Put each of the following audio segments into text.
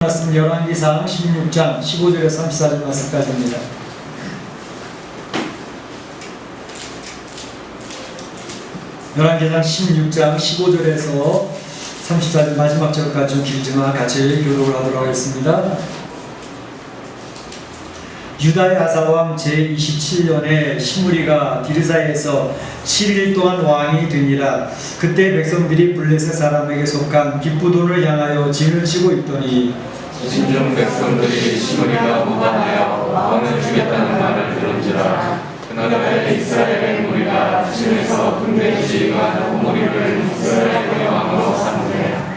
말씀 열왕기상 16장 15절에서 34절 말씀까지입니다. 열왕기상 16장 15절에서 34절 마지막 절까지 좀 길지만 같이 교독을 하도록 하겠습니다. 유다의 아사왕 제27년에 시므리가 디르사에서 7일 동안 왕이 되니라. 그때 백성들이 블레셋 사람에게 속한 기쁘돈을 향하여 진을 치고 있더니 진중 백성들이 시므리가 무관하여 왕을 주겠다는 말을 들은지라. 그날에 이스라엘의 무리가 진에서 분배지간 오므리를 이스라엘의 왕으로 삼으되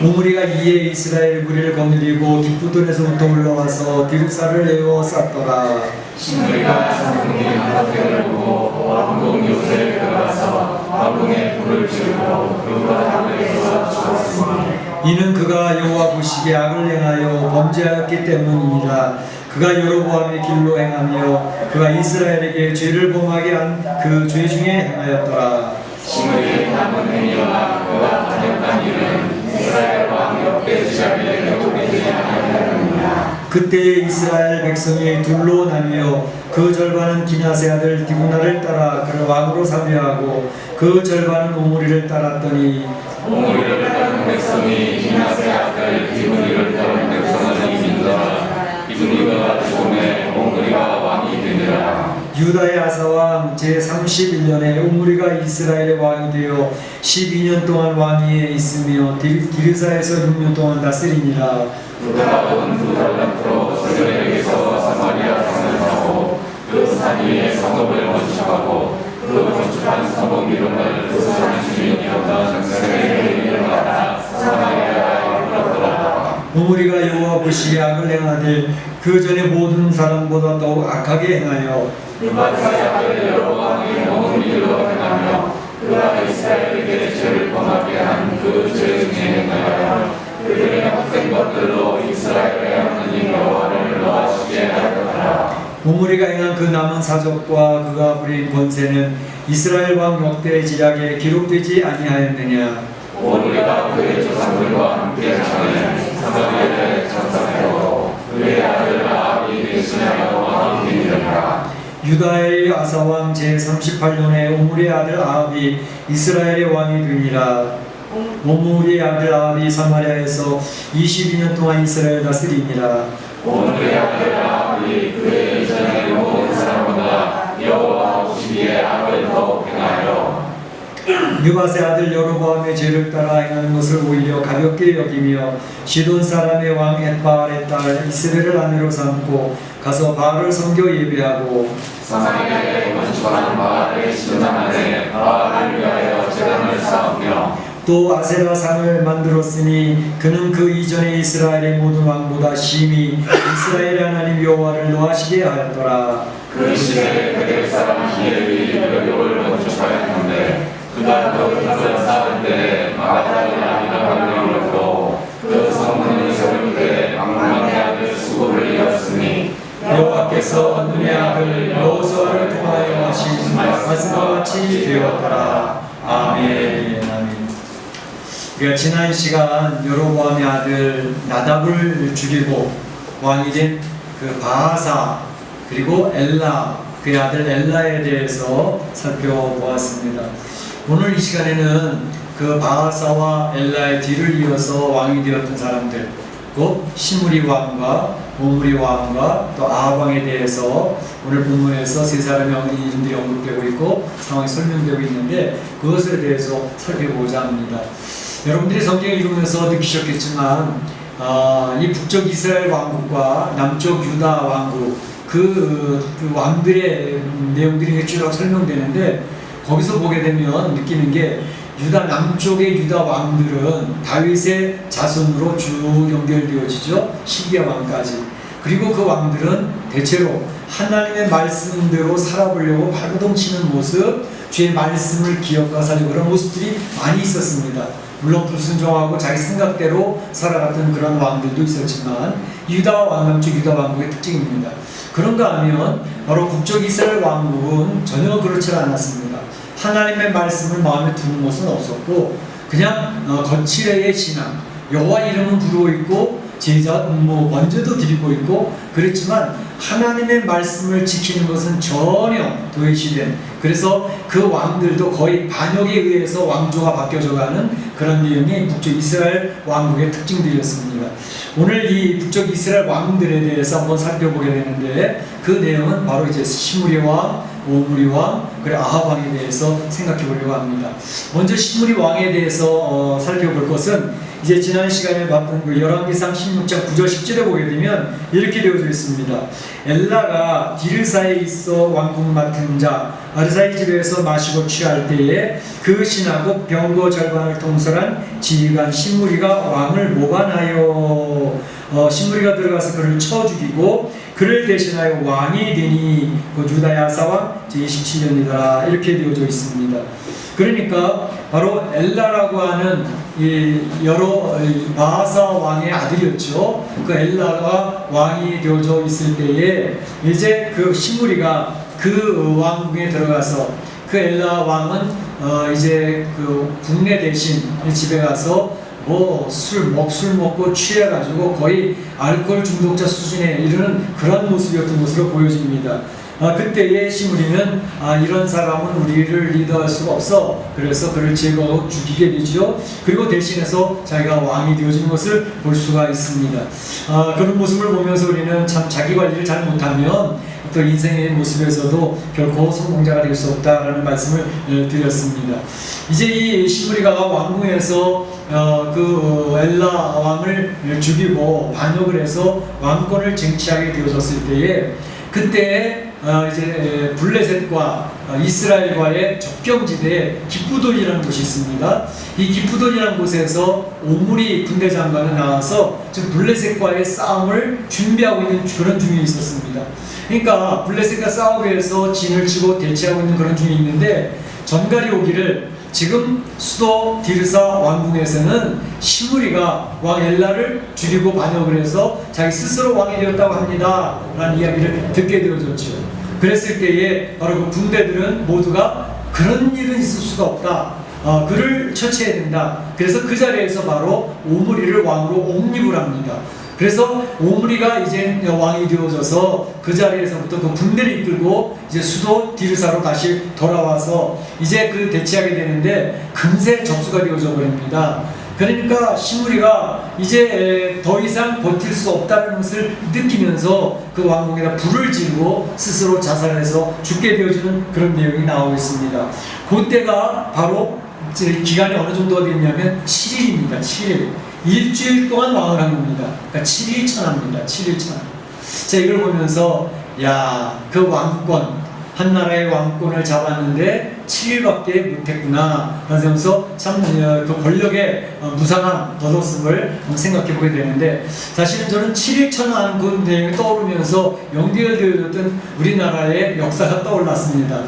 오므리가 이에 이스라엘 무리를 거느리고 기쁘돈에서부터 올라와서 디르사를 내어 쌌더라. 시므리가 상궁이 하나됨을 보고 왕궁 요새에 들어가서 왕궁에 불을 지르고 그가 하늘에서 죽었으니 이는 그가 여호와 보시기에 악을 행하여 범죄하였기 때문이니라. 그가 여로보암의 길로 행하며 그가 이스라엘에게 죄를 범하게 한 그 죄 중에 행하였더라. 시므리의 남은 행위와 그가 하였던 일은 이스라엘 왕 역대지략에 기록되지 아니하였느니라. 그때 이스라엘 백성이 둘로 나뉘어 그 절반은 기낫의 아들 디브나를 따라 그를 왕으로 삼위하고 그 절반은 오므리를 따랐더니 오므리를 따른 백성이 기낫의 아들 디브니를 따른 백성을 이긴더라. 디브니가 죽음에 오므리가 왕이 되니라. 유다의 아사왕 제31년에 오므리가 이스라엘의 왕이 되어 12년 동안 왕위에 있으며 디르사에서 6년 동안 다스리니라. 그가 온 두 달란트로 스스로에게서 사마리아 성을 사고 그 산 위에 성읍을 건축하고 그 건축한 성읍 이름을 부산 주인이었던 스레의 이름을 받아 사마리아에 불렀더라. 오므리가 여호와 보시기에 악을 행하되 그 전에 모든 사람보다 더욱 악하게 행하여 느바트의 아들 여로보암이 모든 일로 행하며 그가 이스라엘에게 죄를 범하게 한 그 죄 중에 행하여 그들의 헛된 것들로 이스라엘의 하나님 여호와를 노하시게 하였더라. 오므리가 행한 그 남은 사적과 그가 부린 권세는 이스라엘 왕 역대 지략에 기록되지 아니하였느냐. 오므리가 그의 조상들과 함께 전에 사마리아에 전사하고 그의 아들 아합이 대신하여 왕이 되니라. 유다의 아사왕 제38년에 오므리의 아들 아합이 이스라엘의 왕이 되니라. 오므리의 아들 아합이 사마리아에서 22년 동안 이스라엘 다스리니라. 오므리의 아들 아합이 그의 이전의 모든 사람보다 여호와 보시기에 악을 더욱 행하여 느밧의 아들 여로보암의 죄를 따라 행하는 것을 오히려 가볍게 여기며 시돈 사람의 왕 엣바알의 딸 이스벨을 아내로 삼고 가서 바알을 섬겨 예배하고 사마리아에 건축한 바알의 신당 안에 바알을 위하여 제단을 쌓으며 또 아세라 상을 만들었으니 그는 그 이전의 이스라엘의 모든 왕보다 심히 이스라엘의 하나님 여호와를 노하시게 하였더라. 그 시대에 그들 사람 히엘이 벽을 건축하였는데 그가 그 탑을 쌓을 때 마가다의 아비가 강령을 듣고 그 성문을 세울 때 막만의 아들 수고를 이었으니 여호와께서 눈의 아들 여호수아를 통하여 하신 말씀과 같이 되었더라. 아멘. 아멘. 우리가 지난 시간 여로보암의 아들 나답을 죽이고 왕이 된 그 바하사 그리고 엘라 그의 아들 엘라에 대해서 살펴보았습니다. 오늘 이 시간에는 그 바하사와 엘라의 뒤를 이어서 왕이 되었던 사람들 곧 시므리 왕과 오므리 왕과 또 아합 왕에 대해서 오늘 본문에서 세 사람의 이름들이 언급되고 있고 상황이 설명되고 있는데 그것에 대해서 살펴보고자 합니다. 여러분들이 성경을 읽으면서 느끼셨겠지만 이 북쪽 이스라엘 왕국과 남쪽 유다 왕국 그 왕들의 내용들이 쭉 설명되는데 거기서 보게 되면 느끼는 게 유다 남쪽의 유다 왕들은 다윗의 자손으로 쭉 연결되어지죠. 시기야 왕까지. 그리고 그 왕들은 대체로 하나님의 말씀대로 살아보려고 발버둥 치는 모습, 주의 말씀을 기억과 살리고 그런 모습들이 많이 있었습니다. 물론 불순종하고 자기 생각대로 살아갔던 그런 왕들도 있었지만 유다 왕, 남쪽 유다 왕국의 특징입니다. 그런가 하면 바로 북쪽 이스라엘 왕국은 전혀 그렇지 않았습니다. 하나님의 말씀을 마음에 두는 것은 없었고 그냥 거칠의 신앙, 여호와 이름은 부르고 있고 제자 먼저도 드리고 있고 그렇지만 하나님의 말씀을 지키는 것은 전혀 도외시된, 그래서 그 왕들도 거의 반역에 의해서 왕조가 바뀌어져가는 그런 내용이 북쪽 이스라엘 왕국의 특징들이었습니다. 오늘 이 북쪽 이스라엘 왕들에 대해서 한번 살펴보게 되는데, 그 내용은 바로 이제 시므리 왕, 오므리 왕, 그리고 아합 왕에 대해서 생각해 보려고 합니다. 먼저 시므리 왕에 대해서 살펴볼 것은 이제 지난 시간에 봤던 그 열왕기상 16장 9절 10절에 보게 되면 이렇게 되어져 있습니다. 엘라가 디르사에 있어 왕국 맡은 자 아르사의 집에서 마시고 취할 때에 그 신하고 병거 절반을 통솔한 지휘관 시므리가 왕을 모반하여 시므리가 들어가서 그를 쳐 죽이고 그를 대신하여 왕이 되니 그 유다의 아사왕 제27년이다 이렇게 되어져 있습니다. 그러니까 바로 엘라라고 하는 이 여러 바하사 왕의 아들이었죠. 그 엘라가 왕이 되어져 있을 때에 이제 그 시므리가 그 왕궁에 들어가서 그 엘라 왕은 이제 그 국내 대신 집에 가서 술 먹고 취해가지고 거의 알코올 중독자 수준에 이르는 그런 모습이었던 것으로 보여집니다. 그때의 시므리는 이런 사람은 우리를 리더할 수가 없어. 그래서 그를 제거하고 죽이게 되죠. 그리고 대신해서 자기가 왕이 되어지는 것을 볼 수가 있습니다. 그런 모습을 보면서 우리는 참 자기 관리를 잘 못하면 또 인생의 모습에서도 결코 성공자가 될 수 없다라는 말씀을 드렸습니다. 이제 이 시므리가 왕궁에서 그 엘라 왕을 죽이고 반역을 해서 왕권을 쟁취하게 되어졌을 때에 그때 이제 블레셋과 이스라엘과의 접경지대에 기프돈이라는 곳이 있습니다. 이 기프돈이라는 곳에서 오므리 군대 장관이 나와서 지금 블레셋과의 싸움을 준비하고 있는 그런 중에 있었습니다. 그러니까 블레셋과 싸우기 위해서 진을 치고 대치하고 있는 그런 중에 있는데, 전갈이 오기를 지금 수도 디르사 왕궁에서는 시므리가 왕 엘라를 죽이고 반역을 해서 자기 스스로 왕이 되었다고 합니다 라는 이야기를 듣게 되어졌죠. 그랬을 때에 바로 그 군대들은 모두가 그런 일은 있을 수가 없다, 그를 처치해야 된다. 그래서 그 자리에서 바로 오므리를 왕으로 옹립을 합니다. 그래서 오므리가 이제 왕이 되어져서 그 자리에서부터 그 군대를 이끌고 이제 수도 디르사로 다시 돌아와서 이제 그 대치하게 되는데 금세 접수가 되어져 버립니다. 그러니까 시므리가 이제 더 이상 버틸 수 없다는 것을 느끼면서 그 왕궁에다 불을 지르고 스스로 자살해서 죽게 되어지는 그런 내용이 나오고 있습니다. 그때가 바로 기간이 어느 정도가 됐냐면 7일입니다. 7일. 일주일 동안 왕을 한 겁니다. 그러니까 7일 천하입니다. 7일 천하. 자, 이걸 보면서 그 왕권, 한 나라의 왕권을 잡았는데 7일밖에 못했구나 하면서 참 그 권력의 무상함, 덧없음을 생각해 보게 되는데, 사실은 저는 7일 천하하는 그 내용이 떠오르면서 연결되어졌던 우리나라의 역사가 떠올랐습니다.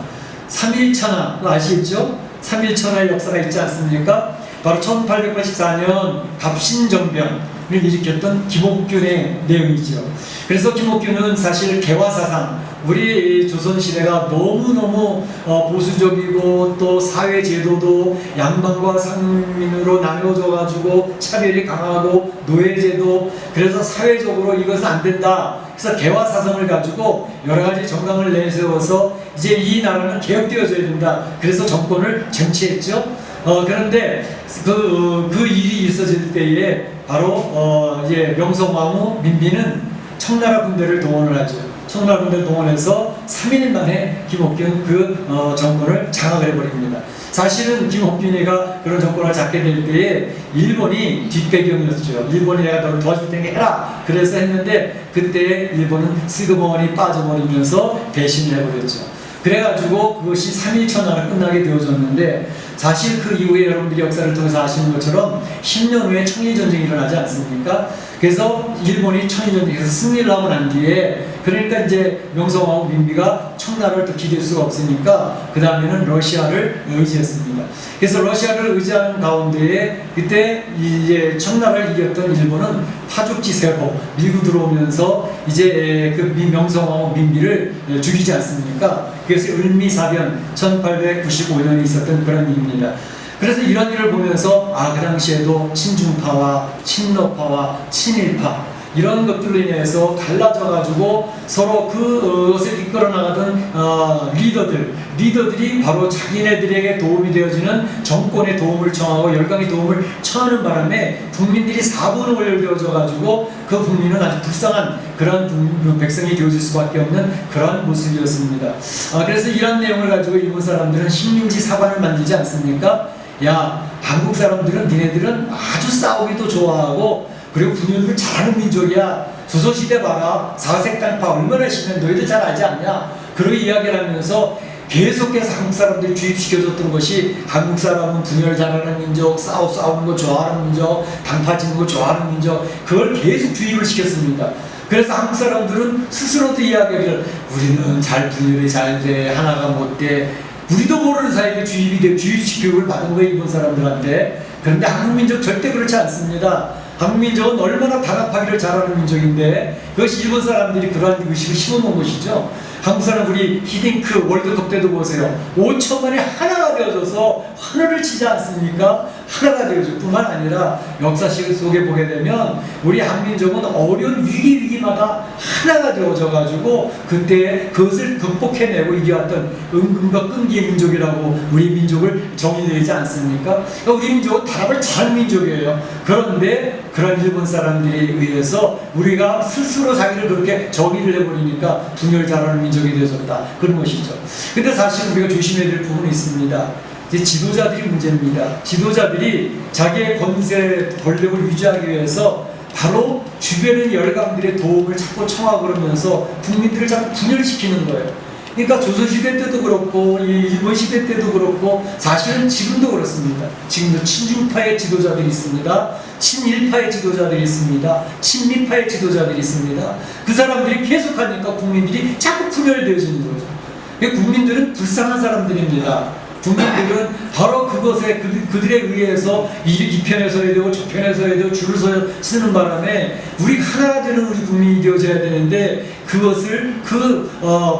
3일 천하 아시겠죠? 3일 천하의 역사가 있지 않습니까? 바로 1884년 갑신정변을 일으켰던 김옥균의 내용이죠. 그래서 김옥균은 사실 개화사상, 우리 조선시대가 너무너무 보수적이고 또 사회제도도 양반과 상민으로 나누어져가지고 차별이 강하고 노예제도, 그래서 사회적으로 이것은 안 된다. 그래서 개화사상을 가지고 여러가지 정강을 내세워서 이제 이 나라는 개혁되어져야 된다. 그래서 정권을 쟁취했죠. 그런데 그 일이 있어질 때에 바로 이제 명성황후 민비는 청나라 군대를 동원을 하죠. 청나라 군대를 동원해서 3일 만에 김옥균 그 정권을 장악을 해버립니다. 사실은 김옥균이가 그런 정권을 잡게 될 때에 일본이 뒷배경이었죠. 일본이 내가 너를 도와줄 테니 해라. 그래서 했는데 그때 일본은 슬그머니 빠져버리면서 배신을 해버렸죠. 그래가지고 그것이 3일 천하가 끝나게 되어졌는데, 사실 그 이후에 여러분들이 역사를 통해서 아시는 것처럼 10년 후에 청일전쟁이 일어나지 않습니까? 그래서 일본이 청일전쟁에서 승리를 하고 난 뒤에, 그러니까 이제 명성황후 민비가 청나라를 또 기댈 수가 없으니까 그 다음에는 러시아를 의지했습니다. 그래서 러시아를 의지하는 가운데에 그때 이제 청나라를 이겼던 일본은 파죽지세로 밀고 들어오면서 이제 그 명성황후 민비를 죽이지 않습니까? 그래서 을미사변 1895년에 있었던 그런 일입니다. 그래서 이런 일을 보면서 그 당시에도 친중파와 친러파와 친일파 이런 것들로 인해서 갈라져가지고 서로 그것을 이끌어 나가던 리더들이 바로 자기네들에게 도움이 되어지는 정권의 도움을 청하고 열강의 도움을 청하는 바람에 국민들이 4분의 5를 되어져가지고 그 국민은 아주 불쌍한 그런 백성이 되어질 수밖에 없는 그러한 모습이었습니다. 그래서 이런 내용을 가지고 일본 사람들은 식민지 사관을 만들지 않습니까? 야, 한국 사람들은 니네들은 아주 싸우기도 좋아하고 그리고 분열을 잘하는 민족이야. 조선시대 봐라. 사색당파 얼마나 심해. 너희들 잘 알지 않냐? 그렇게 이야기를 하면서 계속해서 한국 사람들이 주입시켜줬던 것이 한국 사람은 분열 잘하는 민족, 싸우는 거 좋아하는 민족, 당파 짓는 거 좋아하는 민족, 그걸 계속 주입을 시켰습니다. 그래서 한국 사람들은 스스로도 이야기를 우리는 잘 분열이 잘 돼, 하나가 못 돼. 우리도 모르는 사이에 주입식 교육을 받은 거예요, 일본 사람들한테. 그런데 한국 민족 절대 그렇지 않습니다. 한국 민족은 얼마나 단합하기를 잘하는 민족인데 그것이 일본 사람들이 그러한 의식을 심어놓은 것이죠. 한국 사람 우리 히딩크 월드컵 때도 보세요. 5천만이 하나가 되어져서 하늘을 치지 않습니까? 하나가 되어져 뿐만 아니라 역사식 속에 보게 되면 우리 한민족은 어려운 위기마다 하나가 되어져 가지고 그때 그것을 극복해내고 이겨왔던 은근과 끈기의 민족이라고 우리 민족을 정의되지 않습니까? 그러니까 우리 민족은 단합을 잘하는 민족이에요. 그런데 그런 일본 사람들에 의해서 우리가 스스로 자기를 그렇게 정의를 해버리니까 분열 잘하는 민족이 되어졌다. 그런 것이죠. 근데 사실 우리가 조심해야 될 부분이 있습니다. 이제 지도자들이 문제입니다. 지도자들이 자기의 권력을 유지하기 위해서 바로 주변의 열강들의 도움을 자꾸 청하고 그러면서 국민들을 자꾸 분열시키는 거예요. 그러니까 조선시대 때도 그렇고 일본 시대 때도 그렇고 사실은 지금도 그렇습니다. 지금도 친중파의 지도자들이 있습니다. 친일파의 지도자들이 있습니다. 친미파의 지도자들이 있습니다. 그 사람들이 계속하니까 국민들이 자꾸 분열되어지는 거죠. 국민들은 불쌍한 사람들입니다. 국민들은 바로 그것에 그들에 의해서 이 편에 서야 되고 저 편에 서야 되고 줄을 서는 바람에 우리가 하나가 되는 우리 국민이 되어져야 되는데 그것을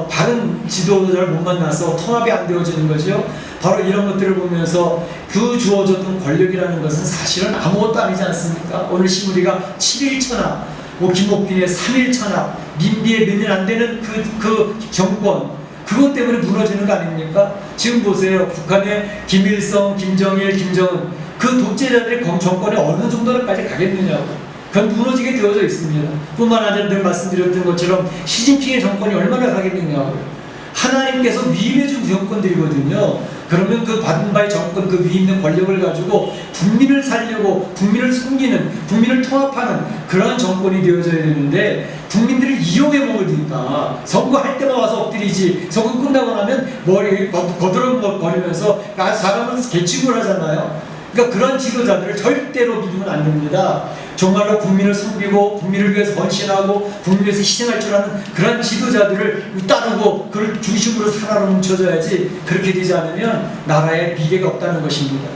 바른 지도자를 못 만나서 통합이 안 되어지는 거죠. 바로 이런 것들을 보면서 그 주어졌던 권력이라는 것은 사실은 아무것도 아니지 않습니까? 오늘 시무리가 7.1천하, 김옥빈의 3.1천하, 민비의 몇 년 안 되는 그 정권, 그것 때문에 무너지는 거 아닙니까? 지금 보세요. 북한의 김일성, 김정일, 김정은 그 독재자들의 정권에 어느 정도까지 가겠느냐고. 그건 무너지게 되어져 있습니다. 뿐만 아니라 늘 말씀드렸던 것처럼 시진핑의 정권이 얼마나 가겠느냐고요. 하나님께서 위임해준 정권들이거든요. 그러면 그 받은 바의 정권, 그 위에 있는 권력을 가지고 국민을 살려고 국민을 섬기는, 국민을 통합하는 그러한 정권이 되어져야 되는데 국민들을 이용해 먹으니까 선거할 때만 와서 엎드리지 선거 끝나고 나면 머리 거드렁거리면서 사람은 개취을 하잖아요. 그러니까 그런 지도자들을 절대로 믿으면 안 됩니다. 정말로 국민을 섬기고 국민을 위해서 헌신하고 국민을 위해서 희생할 줄 아는 그런 지도자들을 따르고 그를 중심으로 하나로 뭉쳐져야지. 그렇게 되지 않으면 나라에 비례가 없다는 것입니다.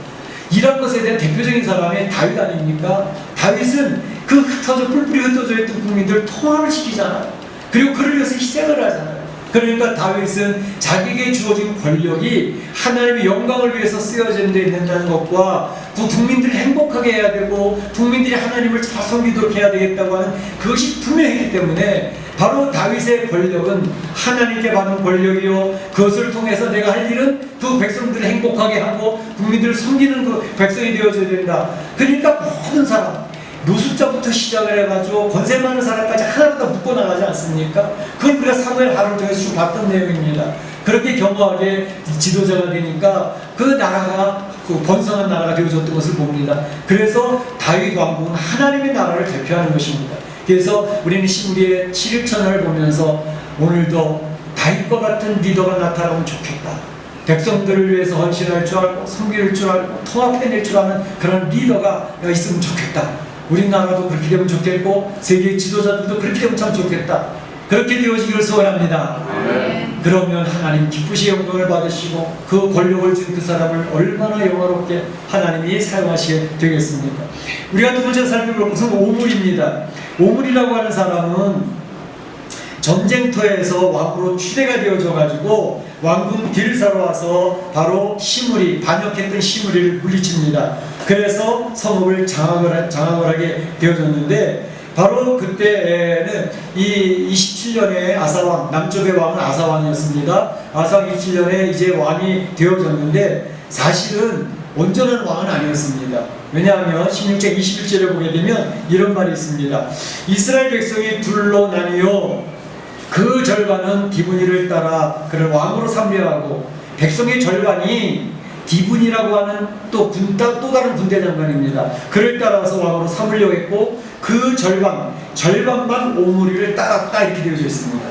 이런 것에 대한 대표적인 사람이 다윗 아닙니까? 다윗은 그 뿔뿔이 흩어져 있던 국민들을 통합을 시키잖아요. 그리고 그를 위해서 희생을 하잖아요. 그러니까 다윗은 자기에게 주어진 권력이 하나님의 영광을 위해서 쓰여져야 된다는 것과 그 국민들을 행복하게 해야 되고 국민들이 하나님을 잘 섬기도록 해야 되겠다고 하는 그것이 분명했기 때문에 바로 다윗의 권력은 하나님께 받은 권력이요 그것을 통해서 내가 할 일은 그 백성들을 행복하게 하고 국민들을 섬기는 그 백성이 되어져야 된다. 그러니까 모든 사람 노숙자부터 시작을 해가지고 권세 많은 사람까지 하나로 다 묶어나가지 않습니까? 그걸 우리가 사무엘 하루를 통해서 쭉 봤던 내용입니다. 그렇게 겸허하게 지도자가 되니까 그 나라가 그 번성한 나라가 되어졌던 것을 봅니다. 그래서 다윗 왕국은 하나님의 나라를 대표하는 것입니다. 그래서 우리는 시므리의 7.1천하를 보면서 오늘도 다윗과 같은 리더가 나타나면 좋겠다. 백성들을 위해서 헌신할 줄 알고 섬길 줄 알고 통합해낼 줄 아는 그런 리더가 있으면 좋겠다. 우리나라도 그렇게 되면 좋겠고 세계 지도자들도 그렇게 되면 참 좋겠다. 그렇게 되어지기를 소원합니다. 그러면 하나님 기쁘시 영광을 받으시고 그 권력을 준 그 사람을 얼마나 영화롭게 하나님이 사용하시게 되겠습니까? 우리가 두 번째 살펴볼 것은 오물입니다. 오물이라고 하는 사람은 전쟁터에서 왕으로 추대가 되어져 가지고 왕궁 디르사로 와서 바로 시므리, 반역했던 시므리를 물리칩니다. 그래서 성읍을 장악을 하게 되어졌는데, 바로 그때는 이 27년에 아사왕, 남쪽의 왕은 아사왕이었습니다. 아사왕 27년에 이제 왕이 되어졌는데, 사실은 온전한 왕은 아니었습니다. 왜냐하면 16장 21절에 보게 되면 이런 말이 있습니다. 이스라엘 백성이 둘로 나뉘어 그 절반은 디브니를 따라 그를 왕으로 삼려하고, 백성의 절반이 디분이라고 하는 또 다른 군대 장관입니다. 그를 따라서 왕으로 삼으려고 했고, 그 절반만 오므리를 따랐다, 이렇게 되어져 있습니다.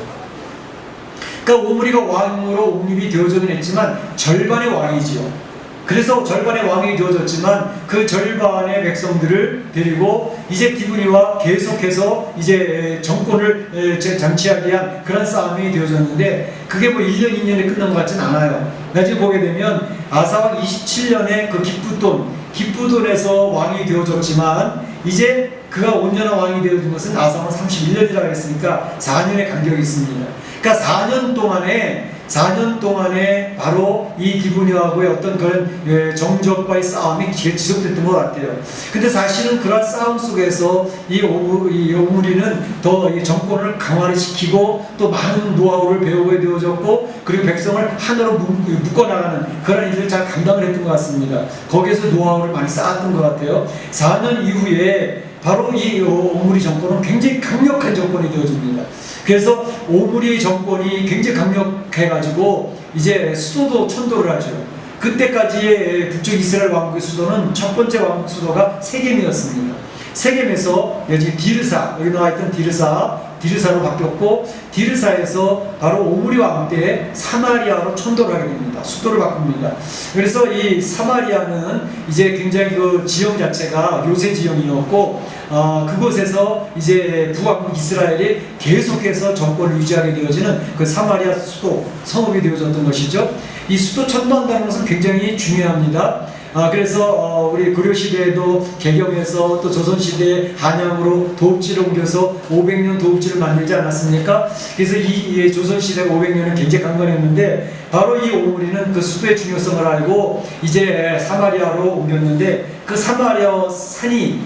그러니까 오므리가 왕으로 옹립이 되어져는 했지만 절반의 왕이지요. 그래서 절반의 왕이 되어졌지만 그 절반의 백성들을 데리고 이제 디브니와 계속해서 이제 정권을 장치하기 위한 그런 싸움이 되어졌는데, 그게 뭐 1년, 2년에 끝난 것 같진 않아요. 나중에 보게 되면 아사왕 27년에 그 기쁘돈에서 왕이 되어졌지만, 이제 그가 온전한 왕이 되어진 것은 아사왕 31년이라고 했으니까 4년의 간격이 있습니다. 그러니까 4년 동안에 바로 이 디브니와의 어떤 그런 정적과의 싸움이 지속됐던 것 같아요. 근데 사실은 그런 싸움 속에서 이 오므리는 더 이 정권을 강화를 시키고 또 많은 노하우를 배우게 되어졌고, 그리고 백성을 하나로 묶어나가는 그런 일을 잘 감당을 했던 것 같습니다. 거기에서 노하우를 많이 쌓았던 것 같아요. 4년 이후에 바로 이 오므리 정권은 굉장히 강력한 정권이 되어집니다. 그래서 오므리 정권이 굉장히 강력해가지고 이제 수도도 천도를 하죠. 그때까지의 북쪽 이스라엘 왕국의 수도는 첫 번째 왕국 수도가 세겜이었습니다. 세겜에서 여기 디르사, 여기 나와있던 디르사로 바뀌었고, 디르사에서 바로 오므리 왕 때 사마리아로 천도를 하게 됩니다. 수도를 바꿉니다. 그래서 이 사마리아는 이제 굉장히 그 지형 자체가 요새 지형이었고, 그곳에서 이제 북왕국 이스라엘이 계속해서 정권을 유지하게 되어지는 그 사마리아 수도, 성읍이 되어졌던 것이죠. 이 수도 천도한다는 것은 굉장히 중요합니다. 그래서 우리 고려시대에도 개경해서 또 조선시대에 한양으로 도읍지를 옮겨서 500년 도읍지를 만들지 않았습니까? 그래서 이 조선시대 500년은 굉장히 강건했는데, 바로 이 오므리는 그 수도의 중요성을 알고 이제 사마리아로 옮겼는데, 그 사마리아 산이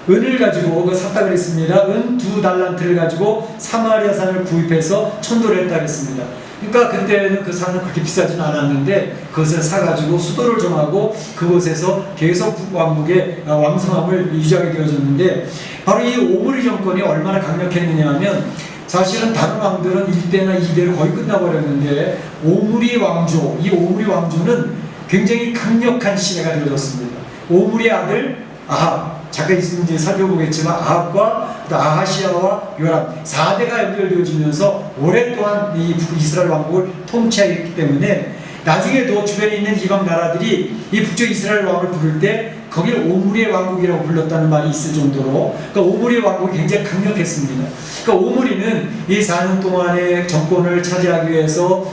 은을 가지고 샀다 그랬습니다. 은 2달란트를 가지고 사마리아 산을 구입해서 천도를 했다 그랬습니다. 그러니까 그때는 그 산은 그렇게 비싸진 않았는데, 그것을 사가지고 수도를 정하고 그곳에서 계속 북왕국의 왕성함을 유지하게 되어졌는데, 바로 이 오므리 정권이 얼마나 강력했느냐 하면, 사실은 다른 왕들은 1대나 2대를 거의 끝나버렸는데, 오므리 왕조는 굉장히 강력한 시대가 되어졌습니다. 오므리의 아들 아합, 잠깐 있으면 이제 살펴보겠지만, 아합과 아하시아와 요람 4대가 연결되어지면서 오랫동안 이 이스라엘 왕국을 통치하기 때문에, 나중에도 주변에 있는 이방 나라들이 이 북쪽 이스라엘 왕을 부를 때 거기를 오므리의 왕국이라고 불렀다는 말이 있을 정도로, 그러니까 오므리의 왕국이 굉장히 강력했습니다. 그러니까 오므리는 이 4년 동안의 정권을 차지하기 위해서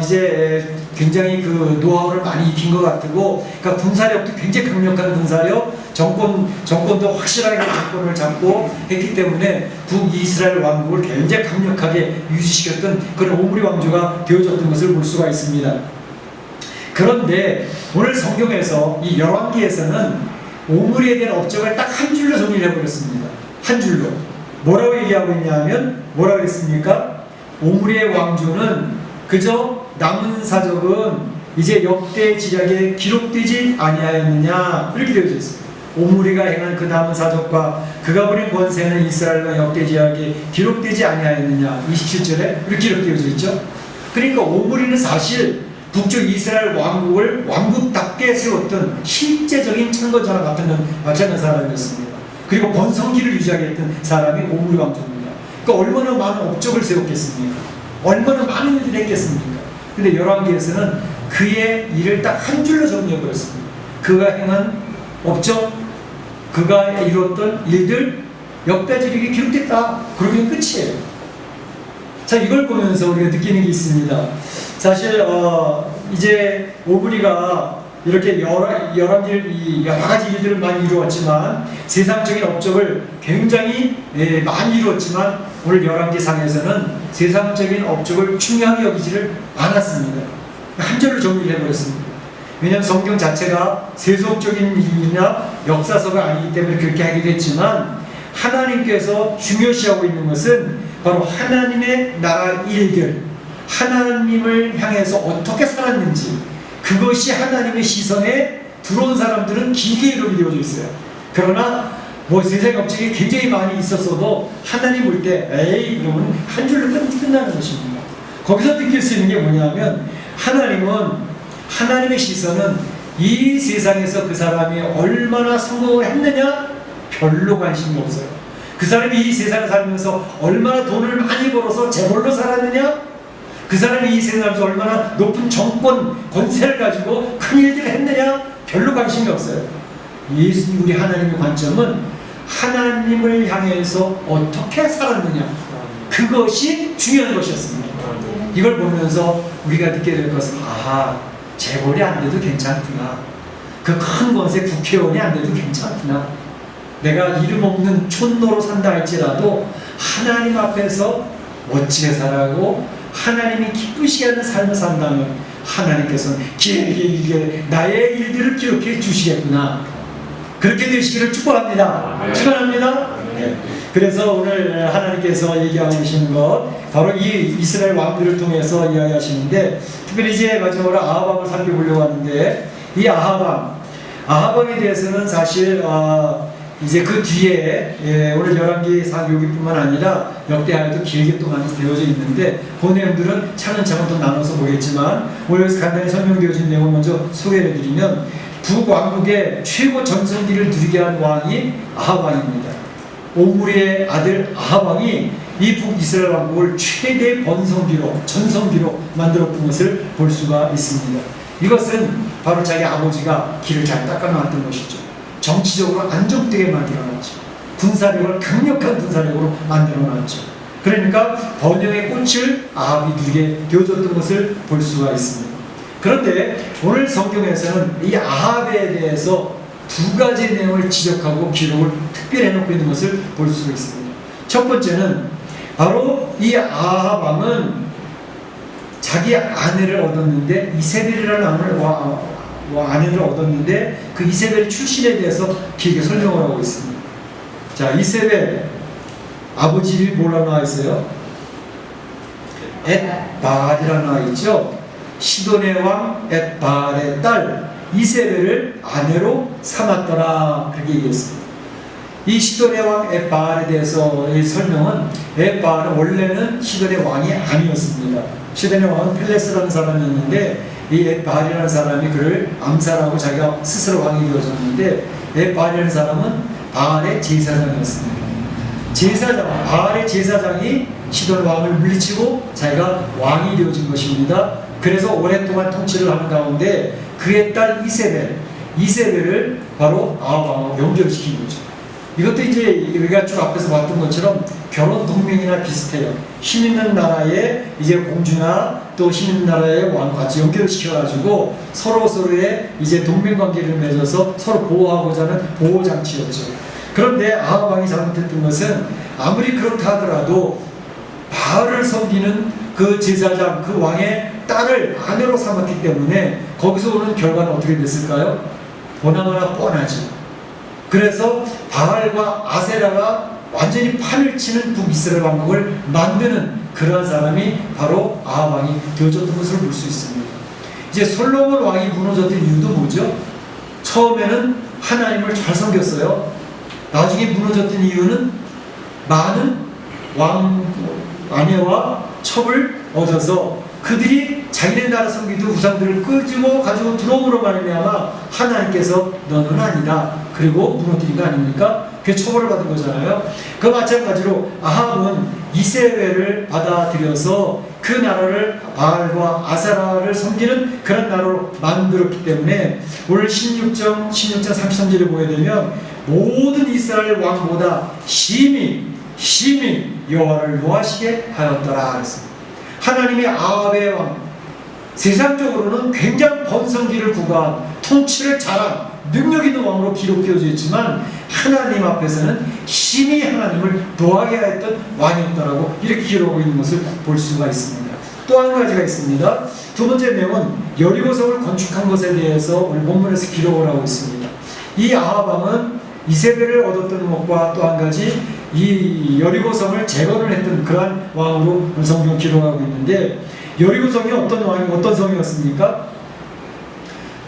이제 굉장히 그 노하우를 많이 익힌 것 같고, 그러니까 군사력도 굉장히 강력한 군사력, 정권도 확실하게 정권을 잡고 했기 때문에 북이스라엘 왕국을 굉장히 강력하게 유지시켰던 그런 오므리 왕조가 되어졌던 것을 볼 수가 있습니다. 그런데 오늘 성경에서 이 열왕기에서는 오므리에 대한 업적을 딱 한 줄로 정리를 해버렸습니다. 한 줄로. 뭐라고 얘기하고 있냐면, 뭐라고 했습니까? 오므리의 왕조는 그저 남은 사적은 이제 역대 지략에 기록되지 아니하였느냐, 이렇게 되어져 있습니다. 오므리가 행한 그 남은 사적과 그가 부린 권세는 이스라엘과 역대 지략에 기록되지 아니하였느냐, 27절에 이렇게 기록되어져 있죠. 그러니까 오므리는 사실 북쪽 이스라엘 왕국을 왕국답게 세웠던 실제적인 창건자와 마찬가지 사람이었습니다. 그리고 번성기를 유지하게 했던 사람이 오므리 왕조입니다. 그러니까 얼마나 많은 업적을 세웠겠습니까? 얼마나 많은 일을 했겠습니까? 근데 열왕기에서는 그의 일을 딱 한 줄로 정리해버렸습니다. 그가 행한 업적, 그가 이뤘던 일들, 역대지력이 기록됐다. 그러면 끝이에요. 자, 이걸 보면서 우리가 느끼는 게 있습니다. 사실 이제 오므리가 이렇게 여러 가지 일들을 많이 이루었지만 세상적인 업적을 굉장히 많이 이루었지만 오늘 열왕기상에서는 세상적인 업적을 중요하게 여기지를 않았습니다. 한 절로 정리를 해버렸습니다. 왜냐하면 성경 자체가 세속적인 일이나 역사서가 아니기 때문에 그렇게 하기도 했지만 하나님께서 중요시하고 있는 것은 바로 하나님의 나라 일들, 하나님을 향해서 어떻게 살았는지, 그것이 하나님의 시선에 들어온 사람들은 길게 이름이 되어져 있어요. 그러나 뭐 세상 업적이 굉장히 많이 있었어도 하나님 볼 때 에이 그러면 한 줄로 끝나는 것입니다. 거기서 느낄 수 있는 게 뭐냐면 하나님의 시선은 이 세상에서 그 사람이 얼마나 성공을 했느냐 별로 관심이 없어요. 그 사람이 이 세상을 살면서 얼마나 돈을 많이 벌어서 재벌로 살았느냐, 그 사람이 이 세상에서 얼마나 높은 정권, 권세를 가지고 큰 일들을 했느냐 별로 관심이 없어요. 예수님 우리 하나님의 관점은 하나님을 향해서 어떻게 살았느냐, 그것이 중요한 것이었습니다. 이걸 보면서 우리가 느끼게 될 것은 재벌이 안 돼도 괜찮구나, 그 큰 권세 국회의원이 안 돼도 괜찮구나, 내가 이름 없는 촌노로 산다 할지라도 하나님 앞에서 멋지게 살아가고 하나님이 기쁘시게 하는 삶을 산다면 하나님께서는 길게 나의 일들을 기록해 주시겠구나. 그렇게 되시기를 축복합니다. 축원합니다. 네. 그래서 오늘 하나님께서 얘기하고 계시는 것 바로 이 이스라엘 왕들을 통해서 이야기하시는데, 특별히 이제 마지막으로 아하방을 살펴보려고 하는데, 이 아하방에 대해서는 사실 이제 그 뒤에 오늘 열왕기상 여기뿐만 아니라 역대하에도 길게 또 많이 되어져 있는데 그 내용들은 차근차근 또 나눠서 보겠지만 오늘 여기서 간단히 설명되어진 내용을 먼저 소개해 드리면, 북왕국의 최고 전성기를 누리게 한 왕이 아합왕입니다. 오므리의 아들 아합왕이 이 북이스라엘 왕국을 최대 전성기로 만들었던 것을 볼 수가 있습니다. 이것은 바로 자기 아버지가 길을 잘 닦아놨던 것이죠. 정치적으로 안정되게 만들어놨죠. 군사력을 강력한 군사력으로 만들어놨죠. 그러니까 번영의 꽃을 아합이 누리게 되어졌던 것을 볼 수가 있습니다. 그런데 오늘 성경에서는 이 아합에 대해서 두 가지 내용을 지적하고 기록을 특별히 해놓고 있는 것을 볼 수가 있습니다. 첫 번째는 바로 이 아합 왕은 자기 아내를 얻었는데, 이세벨이라는 아내를 얻었는데 그 이세벨 출신에 대해서 길게 설명을 하고 있습니다. 자, 이세벨 아버지 이름이 뭐라 나와 있어요? 엣바알이라 나와 있죠. 시돈의 왕 엣바알의 딸 이세벨을 아내로 삼았더라, 그렇게 얘기했습니다. 이 시돈의 왕 엣바알에 대해서의 설명은, 엣바알은 원래는 시돈의 왕이 아니었습니다. 시돈의 왕은 펠레스라는 사람이었는데 이 엣바알이라는 사람이 그를 암살하고 자기가 스스로 왕이 되어졌는데, 엣바알이라는 사람은 바알의 제사장이었습니다. 바알의 제사장이 시돈 왕을 물리치고 자기가 왕이 되어진 것입니다. 그래서 오랫동안 통치를 하는 가운데 그의 딸 이세벨을 바로 아합 왕하고 연결시킨 거죠. 이것도 이제 우리가 쭉 앞에서 봤던 것처럼 결혼 동맹이나 비슷해요. 힘 있는 나라의 이제 공주나 또 힘 있는 나라의 왕과 같이 연결을 시켜가지고 서로의 이제 동맹 관계를 맺어서 서로 보호하고자 하는 보호 장치였죠. 그런데 아합 왕이 잘못했던 것은 아무리 그렇다 하더라도 바알을 섬기는 그 제사장, 그 왕의 딸을 아내로 삼았기 때문에 거기서 오는 결과는 어떻게 됐을까요? 보나마나 뻔하죠. 그래서 바알과 아세라가 완전히 판을 치는 북이스라엘 왕국을 만드는 그러한 사람이 바로 아합 왕이 되어졌던 것을 볼 수 있습니다. 이제 솔로몬 왕이 무너졌던 이유도 뭐죠? 처음에는 하나님을 잘 섬겼어요. 나중에 무너졌던 이유는 많은 아내와 첩을 얻어서 그들이 자기네 나라 섬기던 우상들을 끄집어 가지고 들어옴으로 말미암아 하나님께서 너는 아니다, 그리고 무너뜨린 거 아닙니까? 그게 처벌을 받은 거잖아요. 그 마찬가지로 아합은 이세벨을 받아들여서 그 나라를 바알과 아세라를 섬기는 그런 나라로 만들었기 때문에 오늘 16장 33절에 보게 되면 모든 이스라엘 왕보다 심히 여호와를 노하시게 하였더라 그랬습니다. 하나님의 아합의 왕, 세상적으로는 굉장히 번성기를 구가한 통치를 잘한 능력 있는 왕으로 기록되어져 있지만 하나님 앞에서는 심히 하나님을 노하게 하였던 왕이었다라고 이렇게 기록하고 있는 것을 볼 수가 있습니다. 또 한 가지가 있습니다. 두 번째 내용은 여리고성을 건축한 것에 대해서 오늘 본문에서 기록을 하고 있습니다. 이 아합 왕은 이세벨을 얻었던 것과 또 한 가지 이 여리고성을 재건을 했던 그러한 왕으로 성경 기록하고 있는데, 여리고성이 어떤 성이었습니까?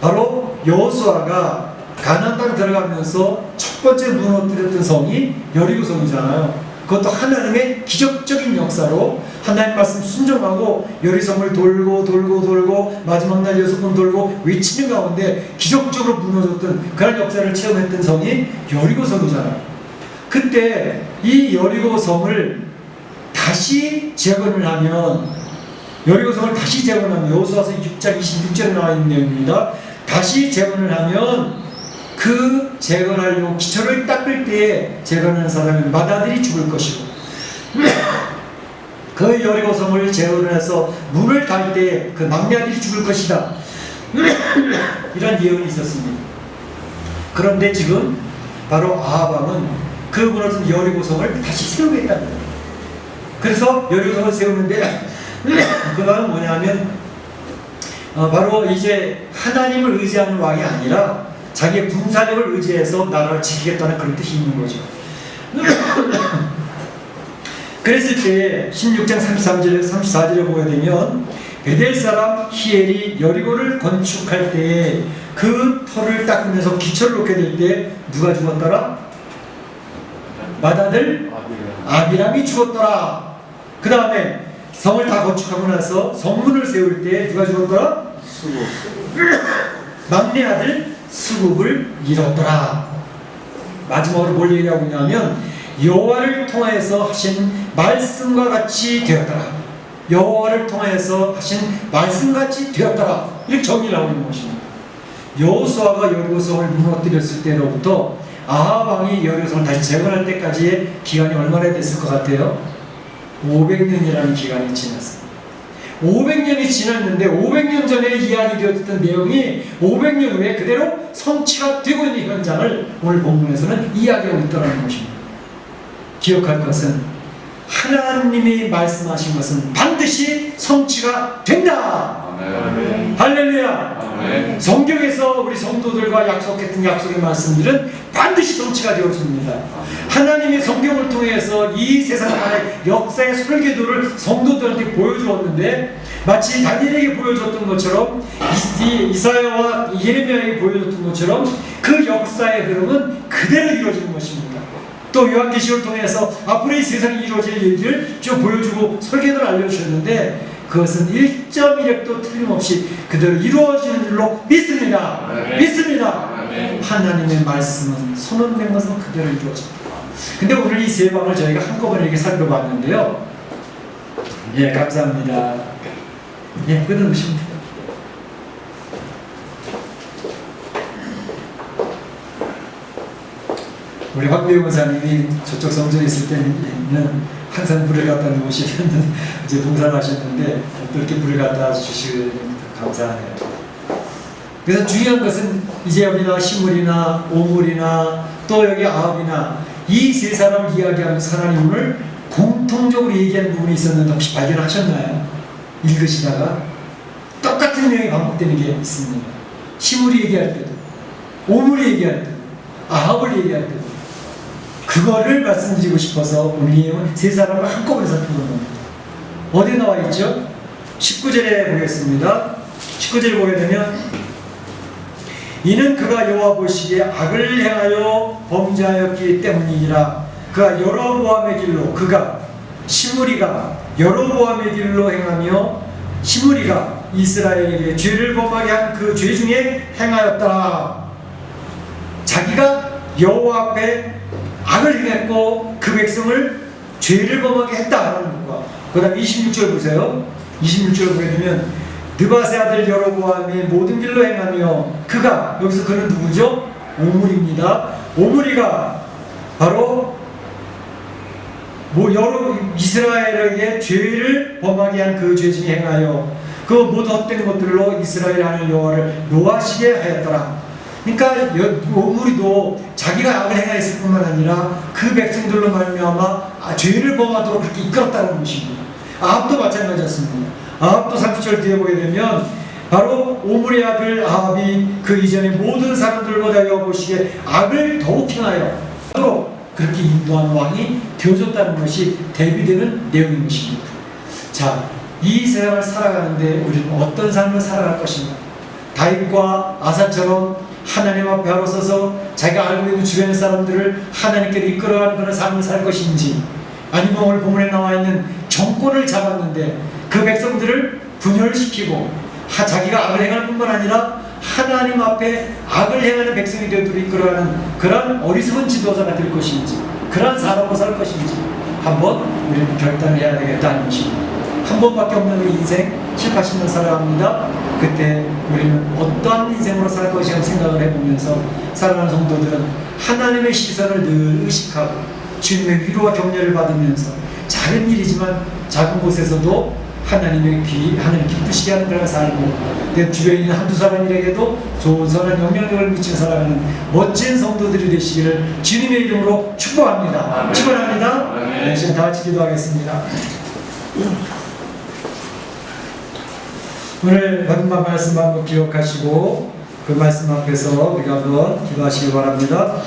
바로 여호수아가 가나안 땅 들어가면서 첫 번째 무너뜨렸던 성이 여리고성이잖아요. 그것도 하나님의 기적적인 역사로 하나님 말씀 순종하고 여리성을 돌고 마지막 날 6번 돌고 외치는 가운데 기적적으로 무너졌던 그런 역사를 체험했던 성이 여리고성이잖아요. 그때 이 여리고성을 다시 재건을 하면, 여리고성을 다시 재건하면, 여호수아서 6장 26절에 나와 있는 내용입니다. 다시 재건을 하면 그 재건하려고 기초를 닦을 때에 재건하는 사람은 맏아들이 죽을 것이고, 그 여리고성을 재건을 해서 문을 달 때에 그 막내 아들이 죽을 것이다. 이런 예언이 있었습니다. 그런데 지금 바로 아합 왕은 그 무너진 여리고성을 다시 세우겠다는 거예요. 그래서 여리고성을 세우는데 그건 뭐냐면 바로 이제 하나님을 의지하는 왕이 아니라 자기의 군사력을 의지해서 나라를 지키겠다는 그런 뜻이 있는 거죠. 그랬을 때 16장 34절에 보게 되면 베델 사람 히엘이 여리고를 건축할 때에 그 터를 닦으면서 기초를 놓게 될 때 누가 죽었더라? 맏아들 아비람이 죽었더라. 그 다음에 성을 다 건축하고 나서 성문을 세울 때 누가 죽었더라? 막내 아들 수굽을 잃었더라. 마지막으로 뭘 얘기하고 있냐면 여호와를 통하여서 하신 말씀과 같이 되었더라. 여호와를 통하여서 하신 말씀같이 되었더라. 이렇게 정리를 하고 있는 것입니다. 여호수아가 여리고성을 무너뜨렸을 때로부터 아합 왕이 여리고성을 다시 재건할 때까지의 기간이 얼마나 됐을 것 같아요? 500년이라는 기간이 지났습니다. 500년이 지났는데 500년 전에 이야기되었던 내용이 500년 후에 그대로 성취가 되고 있는 현장을 오늘 본문에서는 이야기하고 있다는 것입니다. 기억할 것은 하나님이 말씀하신 것은 반드시 성취가 된다. 아멘. 할렐루야. 아멘. 성경에서 우리 성도들과 약속했던 약속의 말씀들은 반드시 성취가 되어집니다. 하나님의 성경을 통해서 이 세상의 역사의 설계도를 성도들한테 보여주었는데, 마치 다니엘에게 보여줬던 것처럼 이사야와 예레미야에게 보여줬던 것처럼 그 역사의 흐름은 그대로 이루어지는 것입니다. 또 요한계시록을 통해서 앞으로 이 세상에 이루어질 일들을 쭉 보여주고 설계도를 알려주셨는데 그것은 1.1획도 틀림없이 그대로 이루어지는 줄로 믿습니다. 믿습니다. 하나님의 말씀은 선언된 것은 그대로 이루어집니다. 근데 오늘 이 세 방을 저희가 한꺼번에 이렇게 살펴봤는데요. 예, 감사합니다. 예, 끊어놓으시면 돼요. 우리 황배우 원사님이 저쪽 성전에 있을 때는 항상 불을 갖다 놓으시는 이제 봉사를 하셨는데 또 이렇게 불을 갖다 주시면 감사하네요. 그래서 중요한 것은 이제 여기나 시물이나 오물이나 또 여기 아합이나 이 세 사람을 이야기하면서 하나님 오늘 공통적으로 얘기하는 부분이 있었는데 혹시 발견하셨나요? 읽으시다가 똑같은 내용이 반복되는 게 있습니다. 시물이 얘기할 때도, 오물이 얘기할 때도, 아합을 얘기할 때도 그거를 말씀드리고 싶어서 오늘 내용은 세 사람을 한꺼번에 살펴보는 겁니다. 어디에 나와 있죠? 19절에 보겠습니다. 19절을 보게 되면 이는 그가 여호와 보시기에 악을 행하여 범죄하였기 때문이니라. 그가 여로보암의 길로, 그가 시므리가 여로보암의 길로 행하며 시므리가 이스라엘에게 죄를 범하게 한 그 죄 중에 행하였다. 자기가 여호와 앞에 악을 행했고 그 백성을 죄를 범하게 했다라는 것과 그 다음 26절 보세요. 26절 보게 되면 느바세 아들 여로보암의 모든 길로 행하며 그가, 여기서 그는 누구죠? 오므리입니다. 오므리가 바로 이스라엘에게 죄를 범하게 한 그 죄 중에 행하여 그 모두 헛된 것들로 이스라엘 하나님 여호와를 노하시게 하였더라. 그러니까 오므리도 자기가 악을 행하였을 뿐만 아니라 그 백성들로 말미암아 죄를 범하도록 그렇게 이끌었다는 것입니다. 아합도 마찬가지였습니다. 아합도 30절 뒤에 보게 되면 바로 오므리의 아들 아합이 그 이전에 모든 사람들보다 여호와 보시기에 악을 더욱 행하여 또 그렇게 인도한 왕이 되어졌다는 것이 대비되는 내용인 것입니다. 자, 이 세상을 살아가는데 우리는 어떤 삶을 살아갈 것인가? 다윗과 아사처럼 하나님 앞에 바로 서서 자기가 알고 있는 주변의 사람들을 하나님께로 이끌어가는 그런 삶을 살 것인지, 아니면 오늘 본문에 나와 있는 정권을 잡았는데 그 백성들을 분열시키고 자기가 악을 행할 뿐만 아니라 하나님 앞에 악을 행하는 백성이 되도록 이끌어가는 그런 어리석은 지도자가 될 것인지, 그런 사람으로 살 것인지 한번 우리는 결단을 해야 되겠다는 것입니다. 한 번밖에 없는 인생 7, 80년 살아갑니다. 그때 우리는 어떠한 인생으로 살 것이라는 생각을 해보면서 살아가는 성도들은 하나님의 시선을 늘 의식하고 주님의 위로와 격려를 받으면서 작은 일이지만 작은 곳에서도 하나님 기쁘시게 하는 그런 삶을, 내 주변에 있는 한두 사람에게도 좋은 선한 영향력을 미치며 살아가는 멋진 성도들이 되시기를 주님의 이름으로 축복합니다. 축원합니다. 네, 지금 다 같이 기도하겠습니다. 오늘 받은 말씀 한번 기억하시고 그 말씀 앞에서 우리가 한번 기도하시기 바랍니다.